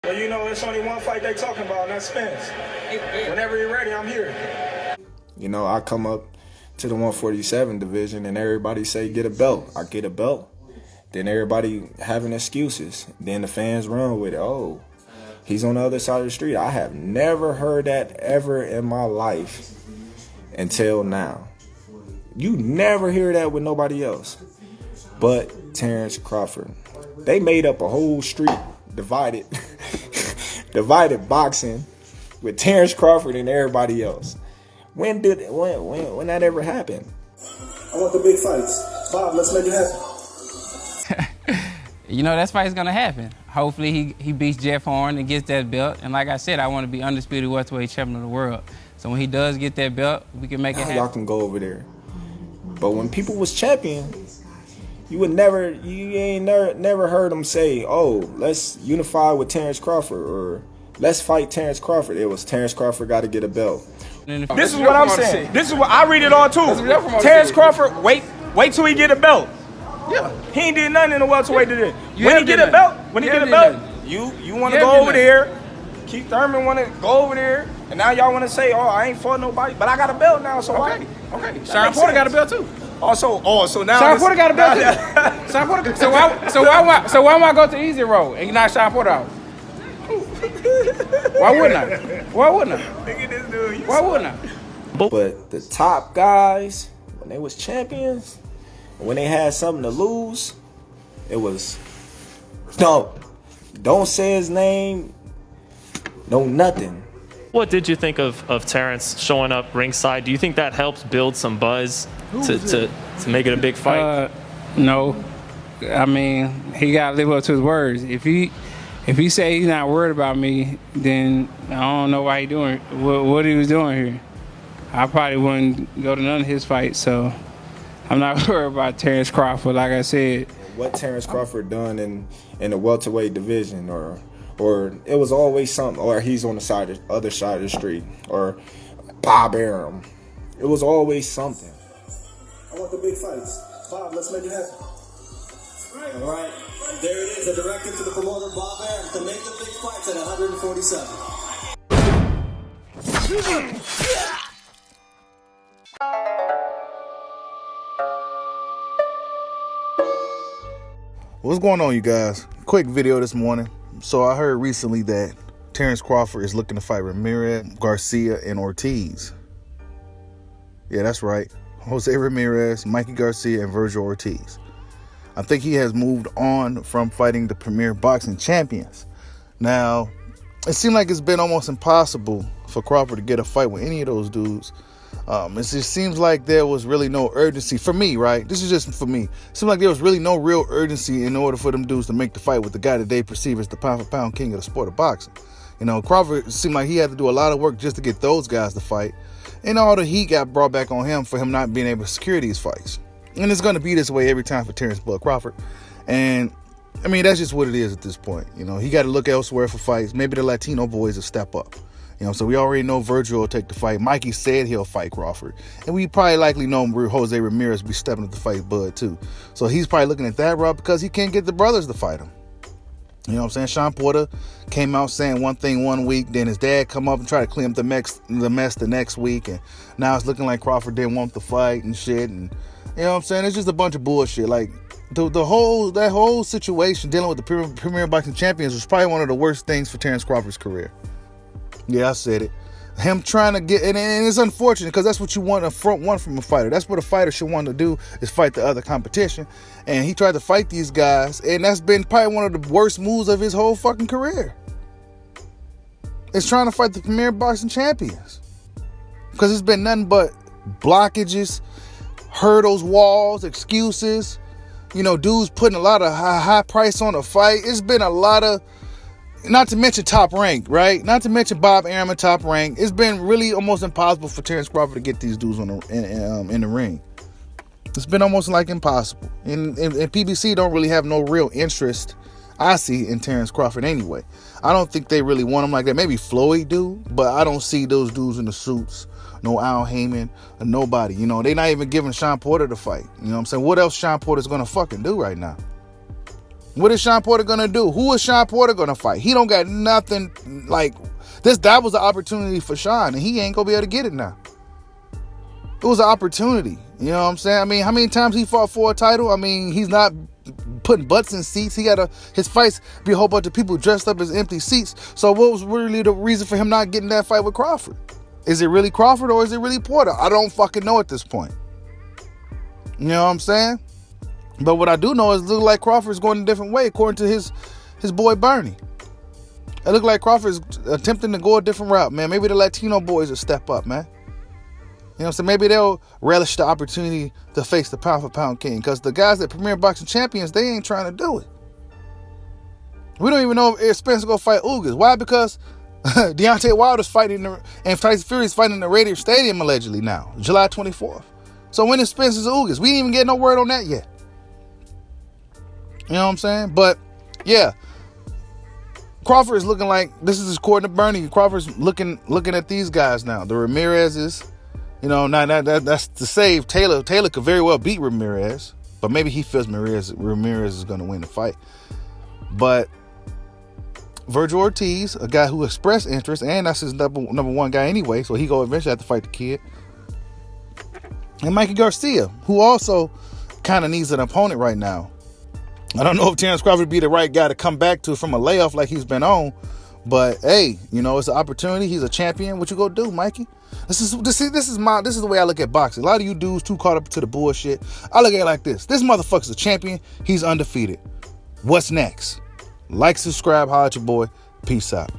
Well, you know, it's only one fight they talking about, and that's Spence. Whenever you're ready, I'm here. You know, I come up to the 147 division and everybody say, get a belt. I get a belt. Then everybody having excuses. Then the fans run with it. Oh, he's on the other side of the street. I have never heard that ever in my life until now. You never hear that with nobody else but Terrence Crawford. They made up a whole street divided boxing with Terrence Crawford and everybody else. When that ever happened? I want the big fights. Bob, let's make it happen. You know, that fight's gonna happen. Hopefully he beats Jeff Horn and gets that belt. And like I said, I want to be undisputed welterweight champion of the world. So when he does get that belt, we can make it happen. Y'all can go over there. But when people was champion, you ain't never heard them say, oh, let's unify with Terrence Crawford or let's fight Terrence Crawford. It was Terrence Crawford got to get a belt. This is what I'm saying. This is what I read it all too. Terrence Crawford, wait till he get a belt. Yeah. He ain't did nothing in the welterweight today. When he get a belt, you want to go over there. Keith Thurman want to go over there, and now y'all want to say, oh, I ain't fought nobody, but I got a belt now, so okay. why? Okay. Sean Porter got a belt too. So now Sean Porter got a belt too. Sean Porter. So why would I go to easy road and knock Sean Porter out? Why wouldn't I? Look at this dude. Why wouldn't I? But the top guys, when they was champions, when they had something to lose, it was, no, don't say his name, no nothing. What did you think of Terrence showing up ringside? Do you think that helps build some buzz to make it a big fight? No. I mean, he got to live up to his words. If he say he's not worried about me, then I don't know why he doing what he was doing here. I probably wouldn't go to none of his fights, so I'm not worried about Terrence Crawford. Like I said, what Terrence Crawford done in the welterweight division, or it was always something, or he's on the other side of the street, or Bob Arum. It was always something. I want the big fights. Bob, let's make it happen. All right. There it is, a directive to the promoter, Bob Arum, to make the big fights at 147. What's going on, you guys? Quick video this morning. So I heard recently that Terrence Crawford is looking to fight Ramirez, Garcia, and Ortiz. Yeah, that's right. Jose Ramirez, Mikey Garcia, and Virgil Ortiz. I think he has moved on from fighting the premier boxing champions. Now, it seemed like it's been almost impossible for Crawford to get a fight with any of those dudes. It just seems like there was really no urgency for me, right? This is just for me. It seemed like there was really no real urgency in order for them dudes to make the fight with the guy that they perceive as the pound-for-pound king of the sport of boxing. You know, Crawford seemed like he had to do a lot of work just to get those guys to fight. And all the heat got brought back on him for him not being able to secure these fights. And it's going to be this way every time for Terrence Bud Crawford. And, I mean, that's just what it is at this point. You know, he got to look elsewhere for fights. Maybe the Latino boys will step up. You know, so we already know Virgil will take the fight. Mikey said he'll fight Crawford. And we probably likely know Jose Ramirez will be stepping up to fight Bud, too. So he's probably looking at that route because he can't get the brothers to fight him. You know what I'm saying? Sean Porter came out saying one thing one week, then his dad come up and try to clean up the mess the next week, and now it's looking like Crawford didn't want the fight and shit, and you know what I'm saying? It's just a bunch of bullshit. Like that whole situation dealing with the premier boxing champions was probably one of the worst things for Terrence Crawford's career. Yeah, I said it. Him trying to get, and it's unfortunate because that's what you want from a fighter. That's what a fighter should want to do, is fight the other competition. And he tried to fight these guys, and that's been probably one of the worst moves of his whole fucking career. It's trying to fight the premier boxing champions. Because it's been nothing but blockages, hurdles, walls, excuses. You know, dudes putting a lot of high price on a fight. It's been a lot of, not to mention Top Rank, right? Not to mention Bob Arum and Top Rank. It's been really almost impossible for Terrence Crawford to get these dudes in the ring. It's been almost like impossible. And PBC don't really have no real interest, I see, in Terrence Crawford anyway. I don't think they really want him like that. Maybe Floyd do, but I don't see those dudes in the suits. No Al Heyman, or nobody. You know, they're not even giving Sean Porter the fight. You know what I'm saying? What else Sean Porter's going to fucking do right now? What is Sean Porter gonna do? Who is Sean Porter gonna fight? He don't got nothing like this. That was an opportunity for Sean, and he ain't gonna be able to get it now. It was an opportunity. You know what I'm saying? I mean, how many times he fought for a title? I mean, he's not putting butts in seats. His fights be a whole bunch of people dressed up as empty seats. So what was really the reason for him not getting that fight with Crawford? Is it really Crawford or is it really Porter? I don't fucking know at this point. You know what I'm saying? But what I do know is it looks like Crawford's going a different way, according to his boy Bernie. It look like Crawford's attempting to go a different route, man. Maybe the Latino boys will step up, man. You know what I'm saying? Maybe they'll relish the opportunity to face the pound for pound king. Because the guys that Premier Boxing Champions, they ain't trying to do it. We don't even know if Spencer gonna fight Ugas. Why? Because Deontay Wilder's fighting and Tyson Fury's fighting in the Radiant Stadium allegedly now, July 24th. So when is Spencer's Ugas? We didn't even get no word on that yet. You know what I'm saying? But yeah, Crawford is looking like, this is according to Bernie, Crawford's looking at these guys now. The Ramirez's, you know, now that's to save Taylor. Taylor could very well beat Ramirez, but maybe he feels Ramirez is going to win the fight. But Virgil Ortiz, a guy who expressed interest, and that's his number one guy anyway, so he go eventually have to fight the kid. And Mikey Garcia, who also kind of needs an opponent right now. I don't know if Terrence Crawford would be the right guy to come back to from a layoff like he's been on, but hey, you know, it's an opportunity. He's a champion. What you gonna do, Mikey? This is the way I look at boxing. A lot of you dudes too caught up to the bullshit. I look at it like this. This motherfucker's a champion. He's undefeated. What's next? Like, subscribe, holla at your boy. Peace out.